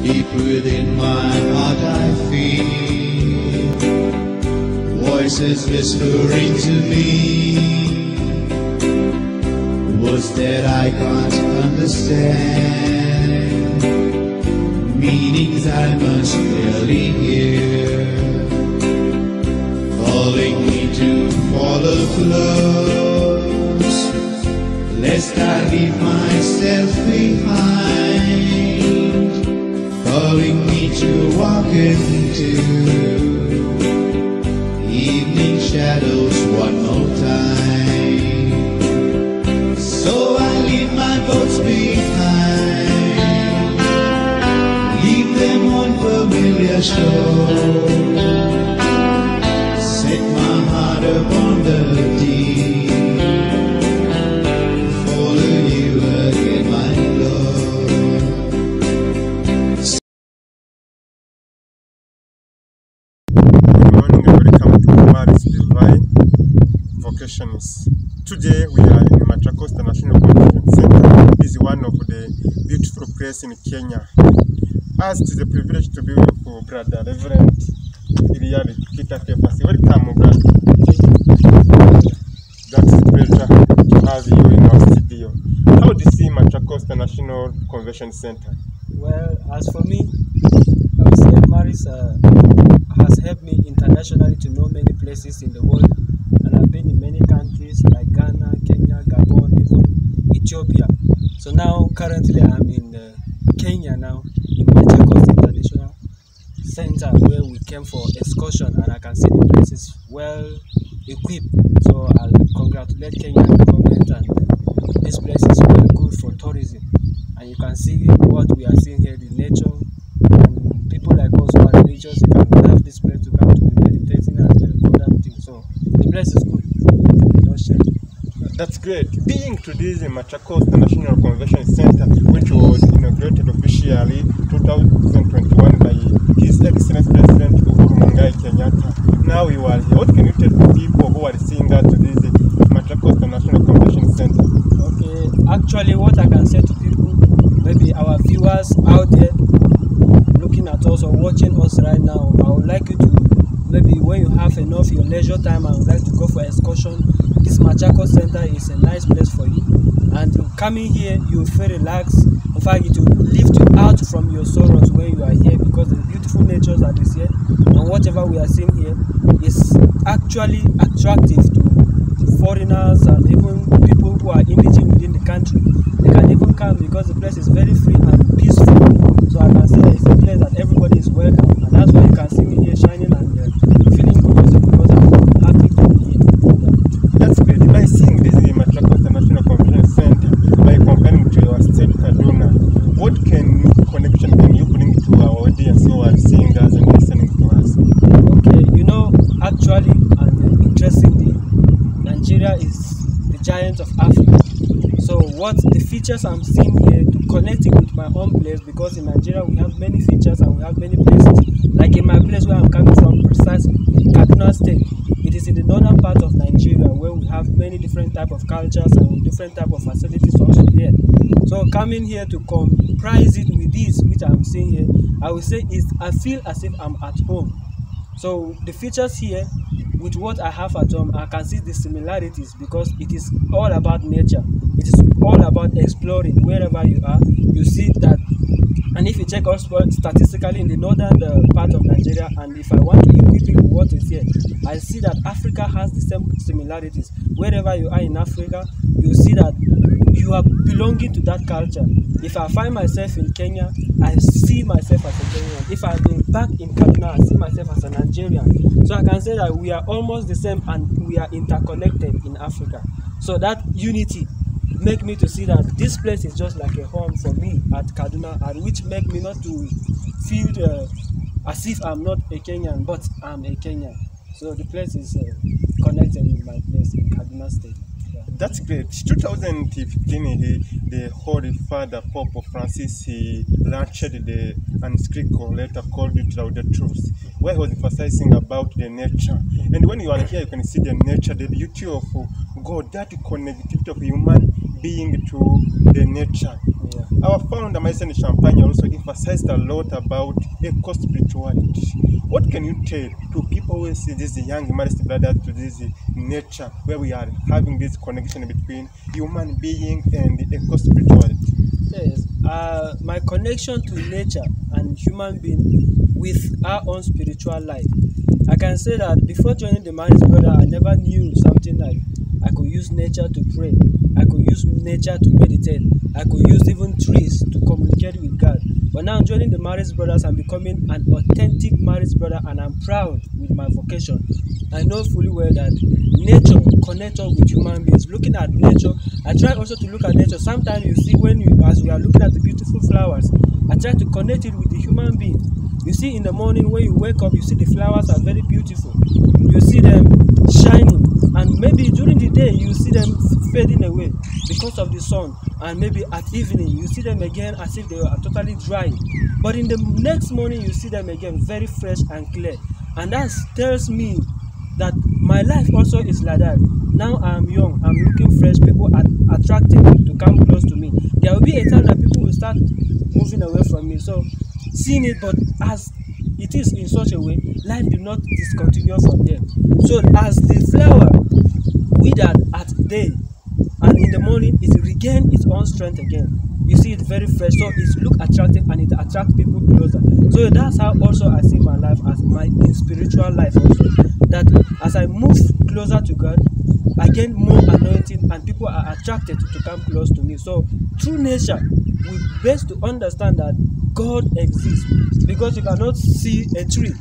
Deep within my heart I feel voices whispering to me words that I can't understand, meanings I must clearly hear, calling me to follow close, lest I leave myself behind, calling me to walk into evening shadows one more time. So I leave my boats behind, leave them on familiar shore, set my heart upon the deep, follow you again, my Lord. Good morning and welcome to Mari's Divine Vocations. Today we are in Machakos National Convention Center. This is one of the beautiful places in Kenya. As it is a privilege to be with Brother Reverend Iliari Peter Kepasi. Welcome, brother. That is a pleasure to have you in our studio. How do you see Machakos National Convention Center? Well, as for me, I would say Maris has helped me internationally to know many places in the world, and I've been in many countries like Ghana, Kenya, Gabon, even Ethiopia. So now, currently, I'm in Kenya now, in Machakos International Center, where we came for excursion, and I can see the place is well equipped. So I'll congratulate Kenyan government, and this place is very good for tourism. And you can see what we are seeing here, the nature, and people like us who are religious, you can have this place to come to be meditating and other things. So the place is good. That's great. Being to this Machakos National Convention Center, which was inaugurated officially 2021 by His Excellency President Uhuru Muigai Kenyatta. Now you are here. What can you tell the people who are seeing us to this Machakos National Convention Center? Okay, actually what I can say to people, maybe our viewers out there looking at us or watching us right now, I would like you to, maybe when you have enough your leisure time and would like to go for excursion, this Machakos Center is a nice place for you. And coming here, you feel relaxed. In fact, it will lift you out from your sorrows when you are here, because the beautiful nature that is here and whatever we are seeing here is actually attractive to foreigners and even people who are indigenous within the country. They can even come because the place is very free and peaceful. So I can say it's a place that everybody is welcome, and that's why you can see me here shining and feeling good also, because I'm happy to be here. That's great. By seeing this in Machakos National Convention Center, by comparing to your state Kaduna, what connection can you bring to our audience who are seeing us and listening to us? Okay, you know, actually and interestingly, Nigeria is the giant of Africa. So what the features I'm seeing here to connect it with my home place, because in Nigeria we have many features and we have many places. Like in my place where I'm coming from, precisely Kaduna State, it is in the northern part of Nigeria where we have many different type of cultures and different type of facilities also there. So coming here to comprise it with this which I'm seeing here, I will say is I feel as if I'm at home. So the features here with what I have at home, I can see the similarities, because it is all about nature. It is all about exploring wherever you are. You see that, and if you check also statistically in the northern part of Nigeria, and if I want to equip it with what is here, I see that Africa has the same similarities. Wherever you are in Africa, you see that you are belonging to that culture. If I find myself in Kenya, I see myself as a Kenyan. If I've been back in Kaduna, I see myself as a Nigerian. So I can say that we are almost the same and we are interconnected in Africa. So that unity make me to see that this place is just like a home for me at Kaduna, and which make me not to feel as if I'm not a Kenyan, but I'm a Kenyan. So the place is connected with my place in Kaduna State. Yeah. That's great. 2015, the Holy Father Pope Francis, he launched the encyclical letter called the Truth, where he was emphasizing about the nature. And when you are here, you can see the nature, the beauty of God, that connectivity of human being to the nature. Yeah. Our founder, Maison Champagne, also emphasized a lot about eco-spirituality. What can you tell to people who see these young Maristi brothers to this nature, where we are having this connection between human being and eco-spirituality? Yes, my connection to nature and human being with our own spiritual life. I can say that before joining the Maristi brother, I never knew something like I could use nature to pray. I could use nature to meditate. I could use even trees to communicate with God. But now joining the Maristi brothers, I'm becoming an authentic Maristi brother, and I'm proud with my vocation. I know fully well that nature connects us with human beings. Looking at nature, I try also to look at nature. Sometimes you see as we are looking at the beautiful flowers, I try to connect it with the human being. You see in the morning when you wake up, you see the flowers are very beautiful. You see them shining, and maybe during the day you see them fading away because of the sun, and maybe at evening you see them again as if they are totally dry. But in the next morning you see them again very fresh and clear, and that tells me that my life also is like that. Now I'm young, I'm looking fresh, people are attracted to come close to me. There will be a time that people will start moving away from me. So seeing it, but as it is in such a way, life do not discontinue from them. So as the flower withered at day, and in the morning it regains its own strength again. You see it very fresh, so it look attractive and it attracts people closer. So that's how also I see my life as my spiritual life also. That as I move closer to God, I gain more anointing and people are attracted to come close to me. So through nature, we best to understand that God exists, because you cannot see a tree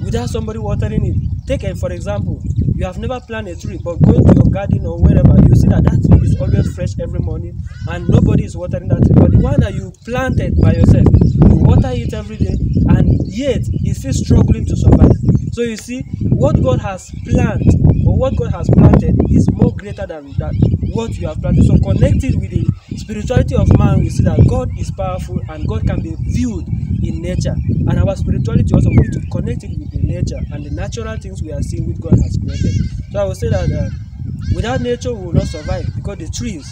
without somebody watering it. Take it for example, you have never planted a tree, but going to your garden or wherever, you see that tree is always fresh every morning and nobody is watering that tree. But the one that you planted by yourself, you water it every day, and yet it's still struggling to survive. So you see, what God has planted or what God has planted is more greater than that what you have planted. So connected with the spirituality of man, we see that God is powerful and God can be viewed in nature. And our spirituality also, we need to connect it with the nature and the natural things we are seeing which God has created. So I will say that without nature we will not survive, because the trees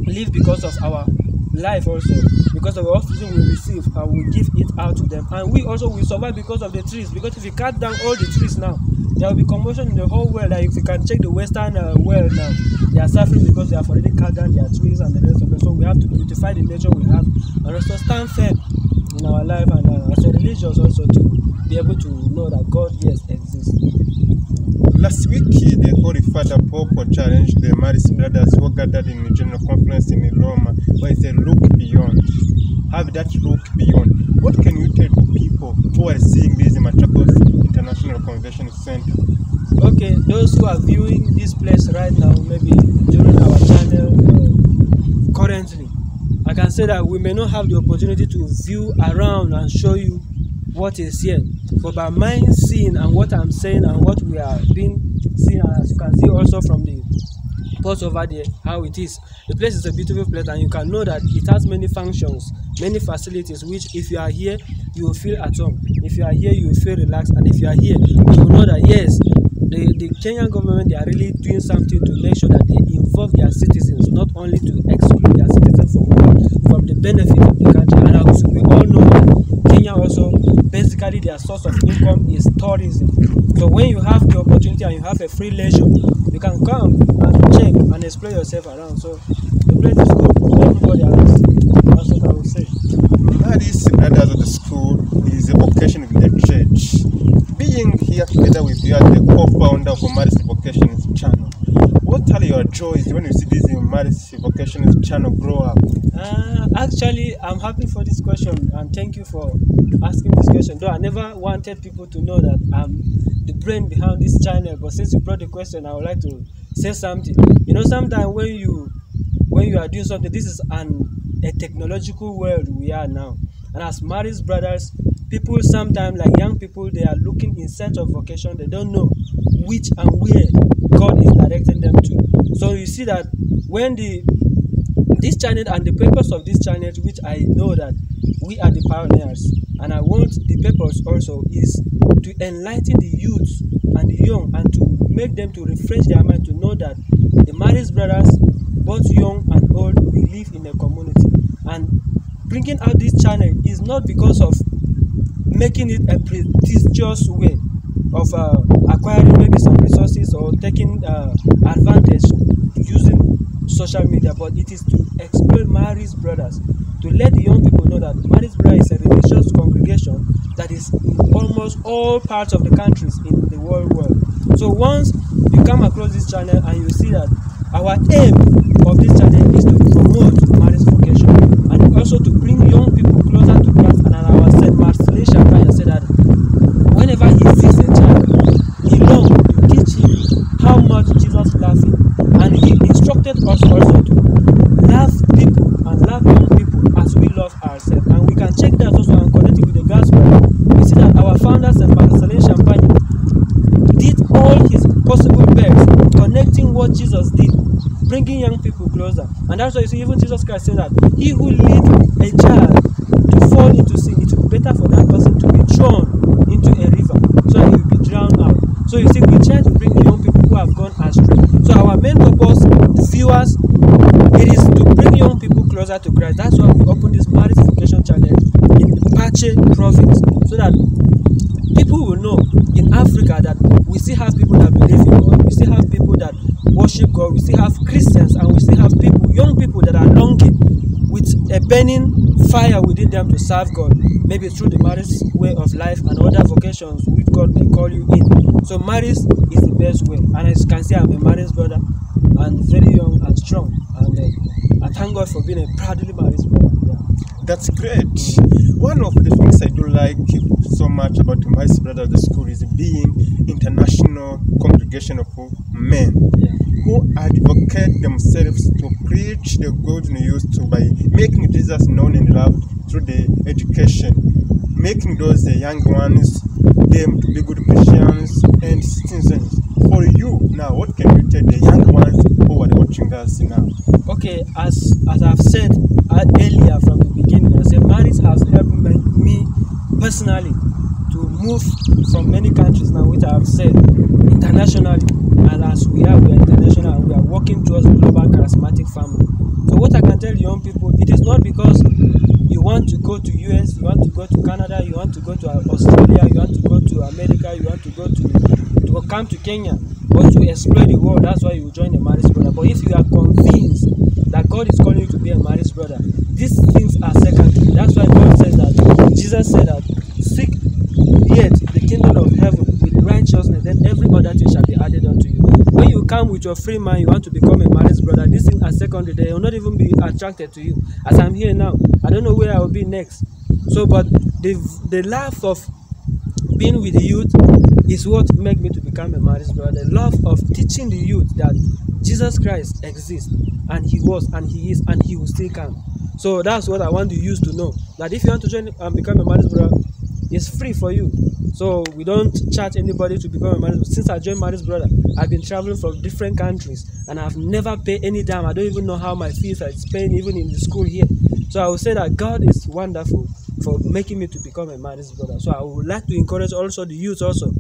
live because of our life also, because of the oxygen we receive and we give it out to them, and we also will survive because of the trees. Because if you cut down all the trees now, there will be commotion in the whole world. Like if you can check the western world now, they are suffering because they have already cut down their trees and the rest of it. So we have to beautify the nature we have and also stand firm in our life, and as a religious also to be able to know that God, yes, exists. Last week, the Holy Father Pope challenged the Maristi brothers who gathered in a general conference in Rome, where he said, look beyond. Have that look beyond. What can you tell to people who are seeing this in Machakos International Convention Center? Okay, those who are viewing this place right now, maybe during our channel currently, I can say that we may not have the opportunity to view around and show you what is here, but by my seeing and what I'm saying and what we are being seen, as you can see also from the post over there, how it is. The place is a beautiful place, and you can know that it has many functions, many facilities, which if you are here, you will feel at home. If you are here, you will feel relaxed, and if you are here, you will know that yes, the Kenyan government, they are really doing something to make sure that they involve their citizens, not only to exclude their citizens from the benefit of the country. And also, we all know that Kenya also, basically their source of income is tourism. So when you have the opportunity and you have a free leisure, you can come and check and explore yourself around. So the place is good for everybody else. That's what I would say. Maristi brothers of the school is a vocation with the church. Being here together with you as the co-founder of Maristi Vocations channel, what are your joys when you see this Maristi Vocations channel grow up? Actually, I'm happy for this question, and thank you for asking this question. Though I never wanted people to know that I'm the brain behind this channel, but since you brought the question, I would like to say something. You know, sometimes when you are doing something, this is a technological world we are now, and as Maristi brothers, people sometimes, like young people, they are looking in search of vocation. They don't know which and where God is directing them to. So you see that when this channel and the purpose of this channel, which I know that we are the pioneers, and I want the purpose also is to enlighten the youth and the young, and to make them to refresh their mind to know that the Maristi brothers, both young and old, we live in a community, And bringing out this channel is not because of making it a prestigious way of acquiring maybe some resources or taking advantage using social media, but it is to explore Mari's Brothers, to let the young people know that Mari's Brothers is a religious congregation that is in almost all parts of the countries in the world. So once you come across this channel and you see that our aim of this channel is to promote Mari's vocation and also to bring young people closer to Christ, and our St. Marcelin Champagne said that whenever he sees a child, he longs to teach him how much Jesus loves him, and he instructed us also to love people and love young people as we love ourselves. And we can check that also and connect it with the gospel. We see that our founder St. Marcelin Champagne did all his possible best connecting what Jesus did, bringing young people closer. And that's why you see even Jesus Christ said that he who leads a child to fall into sin, it will be better for that person to be thrown into a river so that he will be drowned out. So you see, we try to bring the young people who have gone astray. So our main purpose, viewers, it is to bring young people closer to Christ. That's why we open this Mari's Vocation Channel in Pache province, so that people will know in Africa that we still have people that believe in God, we still have people that worship God, we still have Christians, and we still have people, young people that are longing with a burning fire within them to serve God, maybe through the Mari's way of life and other vocations which God may call you in. So Mari's is the best way, and as you can see, I'm a Mari's brother and very young and strong, and I thank God for being a proudly Mari's brother. Yeah. That's great. One of the things I do like so much about Mari's Brothers, the school, is being international congregation of men who advocate themselves to preach the good news by making Jesus known and loved through the education, making those young ones them to be good Christians and citizens. For you now, what can you tell the young ones who are watching us now? Okay, as I've said earlier from the beginning, I said Mari's has helped me personally to move from many countries now, which I have said, internationally. And as we are international, and we are working towards global charismatic family. So what I can tell young people, it is not because you want to go to US, you want to go to Canada, you want to go to Australia, you want to go to America, you want to go to come to Kenya, or to explore the world. That's why you join a Mari's Brother. But if you are convinced that God is calling you to be a Mari's Brother, these things are secondary. That's why God says that, Jesus said that, seek yet the kingdom of heaven with righteousness, then every other thing shall be added unto you. When you come with your free mind, you want to become a Mari's Brother, these things are secondary. They will not even be attracted to you. As I'm here now, I don't know where I will be next. So, but the love of being with the youth is what made me to become a Mari's Brother. The love of teaching the youth that Jesus Christ exists, and he was, and he is, and he will still come. So that's what I want the youth to know, that if you want to join and become a Mari's Brother, it's free for you. So we don't charge anybody to become a Mari's Brother. Since I joined Mari's Brother, I've been traveling from different countries, and I've never paid any dime. I don't even know how my fees are paying even in the school here. So I will say that God is wonderful for making me to become a Mari's Brother. So I would like to encourage also the youth also,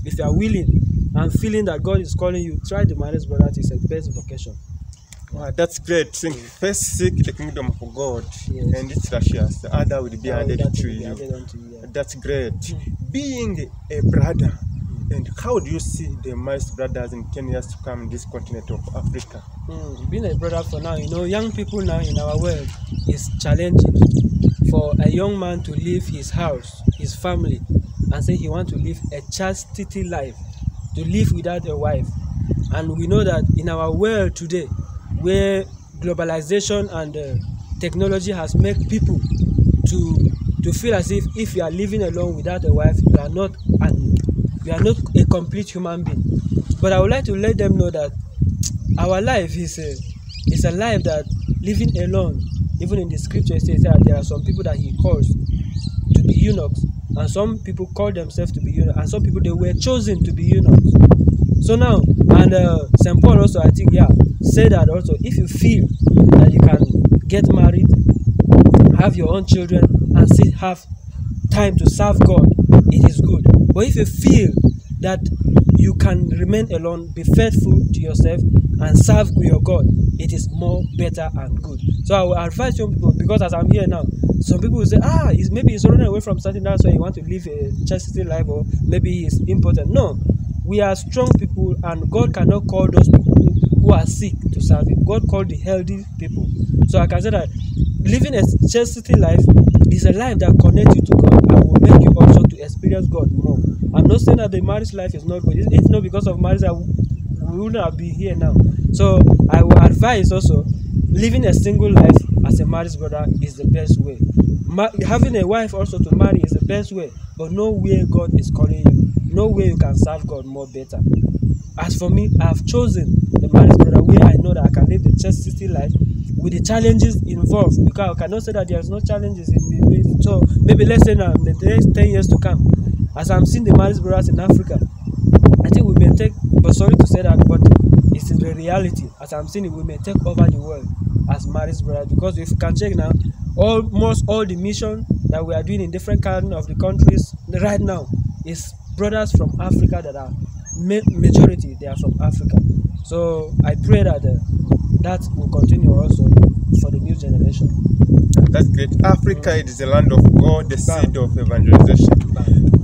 if you are willing and feeling that God is calling you, try the Mari's Brother. It's a best vocation. Wow, that's great. First seek the kingdom of God, Yes. and its righteousness. The other will be added to you. Yeah. That's great. Being a brother, and how do you see the Mari's Brothers in 10 years to come in this continent of Africa? Being a brother for now, young people now in our world is challenging. For a young man to leave his house, his family, and say he wants to live a chastity life, to live without a wife. And we know that in our world today, where globalization and technology has made people to feel as if you are living alone without a wife, you are not a complete human being. But I would like to let them know that our life is a life that living alone. Even in the scripture, it says that there are some people that he calls to be eunuchs, and some people call themselves to be eunuchs, and some people, they were chosen to be eunuchs. So now, and St. Paul also, I think, said that also, if you feel that you can get married, have your own children, and still have time to serve God, it is good. But if you feel that you can remain alone, be faithful to yourself, and serve your God. It is more better and good. So I will advise young people, because as I'm here now, some people will say, maybe he's running away from something, that's why he want to live a chastity life, or maybe he's impotent. No, we are strong people, and God cannot call those people who are sick to serve Him. God called the healthy people. So I can say that living a chastity life is a life that connects you to God and will make you also to experience God more. I'm not saying that the marriage life is not good. It's not because of marriage that we would not be here now. So I will advise also, living a single life as a married brother is the best way. Having a wife also to marry is the best way, but no way God is calling you. No way you can serve God more better. As for me, I have chosen the married brother where I know that I can live the chastity life with the challenges involved, because I cannot say that there's no challenges in the. So maybe let's say now in the next 10 years to come, as I'm seeing the married brothers in Africa, I think we may take, but sorry to say that, but it's the reality. As I'm seeing it, we may take over the world as married brothers, because if you can check now, almost all the mission that we are doing in different kinds of the countries right now is brothers from Africa that are majority. They are from Africa. So I pray that that will continue also for the new generation. That's great. Africa is the land of God, the seed of evangelization.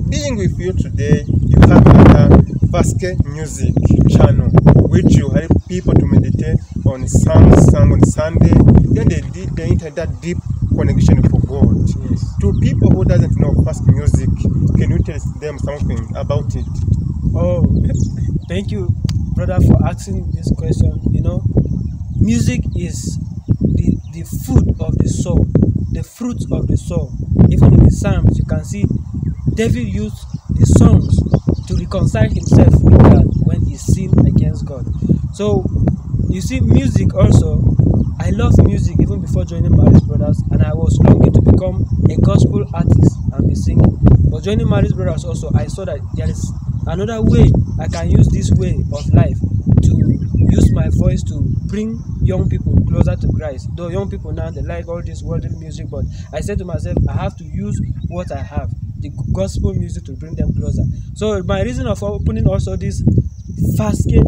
Being with you today, you have another Basque music channel, which you help people to meditate on songs sung on Sunday. Then they enter that deep connection for God. Yes. To people who doesn't know Basque music, can you tell them something about it? Oh, thank you, brother, for asking this question. You know, music is the food of the soul, the fruit of the soul. Even in the Psalms, you can see David used the songs to reconcile himself with God when he sinned against God. So, you see, music also, I love music even before joining Marriage Brothers, and I was longing to become a gospel artist and be singing. But joining Marriage Brothers also, I saw that there is another way I can use this way of life to use my voice to bring young people closer to Christ. Though young people now, they like all this worldly music, but I said to myself, I have to use what I have, the gospel music, to bring them closer. So my reason of opening also this Fasque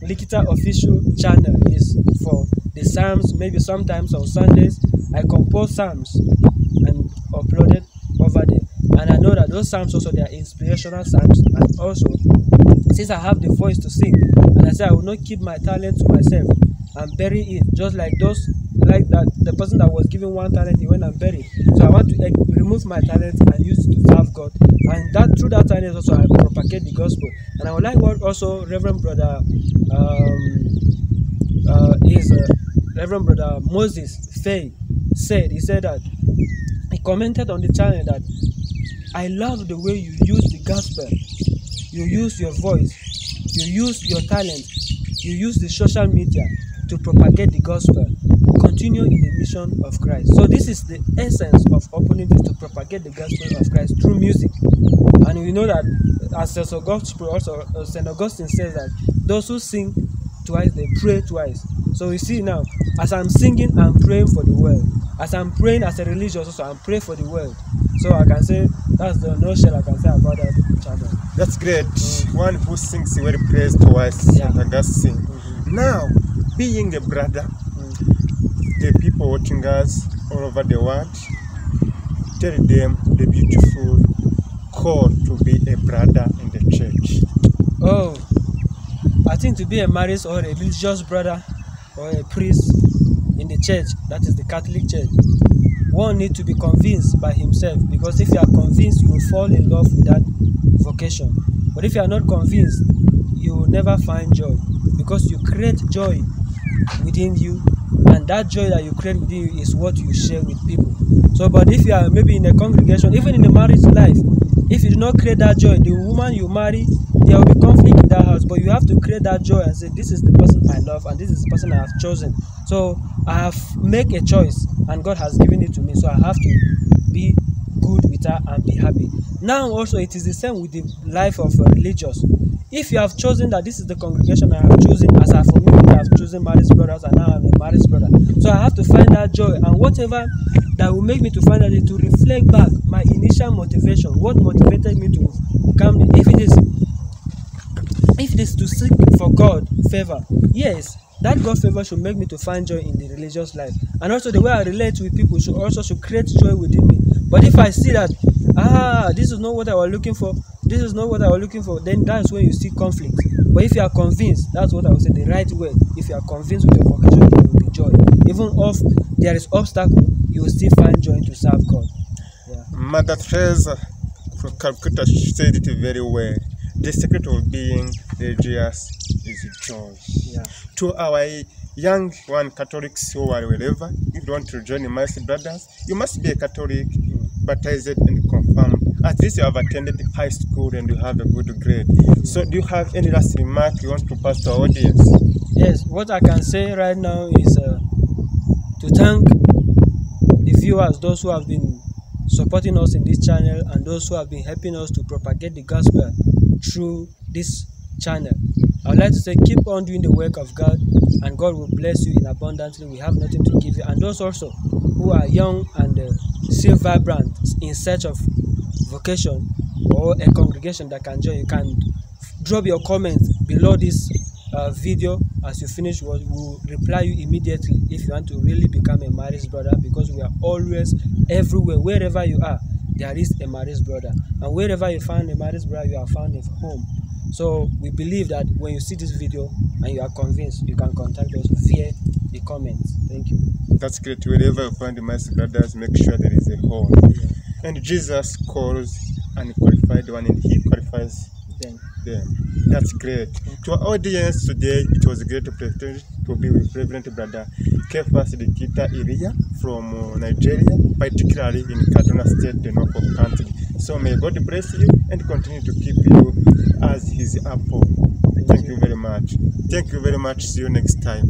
Likita official channel is for the Psalms. Maybe sometimes on Sundays I compose Psalms and upload it over there. And I know that those Psalms also, they are inspirational Psalms. And also, since I have the voice to sing, and I say I will not keep my talent to myself and bury it, just like the person that was given one talent, he went and buried. So I want to remove my talent and use it to serve God. And that through that talent also I propagate the gospel. And I would like what also Reverend Brother Reverend Brother Moses Faye said. He said that he commented on the channel that I love the way you use the gospel, you use your voice, you use your talent, you use the social media to propagate the gospel. Continue in the mission of Christ. So this is the essence of opening this, to propagate the gospel of Christ through music. And we know that, as St. Augustine says, that those who sing twice, they pray twice. So you see now, as I'm singing, I'm praying for the world. As I'm praying as a religious also, I'm praying for the world. So I can say that's the nutshell I can say about that channel. That's great. One who sings well prays twice. Yeah. St. Augustine. Now, being a brother, the people watching us all over the world, tell them the beautiful call to be a brother in the church. Oh, I think to be a married or a religious brother or a priest in the church, that is the Catholic Church, one needs to be convinced by himself, because if you are convinced, you will fall in love with that vocation. But if you are not convinced, you will never find joy, because you create joy within you, and that joy that you create within you is what you share with people. So, but if you are maybe in a congregation, even in the marriage life, if you do not create that joy, the woman you marry, there will be conflict in that house. But you have to create that joy and say, this is the person I love and this is the person I have chosen. So I have made a choice and God has given it to me. So I have to be good with her and be happy. Now also it is the same with the life of a religious. If you have chosen that this is the congregation I have chosen, as I for me, I have chosen marriage brothers and now I'm a marriage brother. So I have to find that joy, and whatever that will make me to find that, to reflect back my initial motivation, what motivated me to come. If it is if it is to seek for God favor, yes, that God favor should make me to find joy in the religious life, and also the way I relate with people should create joy within me. But if I see that this is not what I was looking for, then that's when you see conflict. But if you are convinced, that's what I would say, the right word. If you are convinced with your vocation, there will be joy. Even if there is obstacle, you will still find joy to serve God. Yeah. Mother Teresa from Calcutta said it very well. The secret of being religious is joy. Yeah. To our young Catholics who are wherever, if you want to join the Maristi brothers, you must be a Catholic, baptized and confirmed. At least you have attended high school and you have a good grade. So do you have any last remark you want to pass to our audience? Yes, what I can say right now is to thank the viewers, those who have been supporting us in this channel, and those who have been helping us to propagate the gospel through this channel. I would like to say, keep on doing the work of God, and God will bless you in abundantly. We have nothing to give you. And those also who are young and still vibrant in search of vocation or a congregation that can join, you can drop your comments below this video. As you finish, we will reply you immediately if you want to really become a Maristi brother, because we are always everywhere. Wherever you are, there is a Maristi brother, and wherever you find a Maristi brother, you are found at home. So we believe that when you see this video and you are convinced, you can contact us via the comments. Thank you. That's great. Wherever you find the Maristi brothers, make sure there is a home. Yeah. And Jesus calls unqualified one, and He qualifies them. That's great. To our audience today, it was a great opportunity to be with Reverend Brother Kefas Dikita Iria from Nigeria, particularly in Kaduna State, the north of the country. So may God bless you and continue to keep you as His apple. Thank you very much. Thank you very much. See you next time.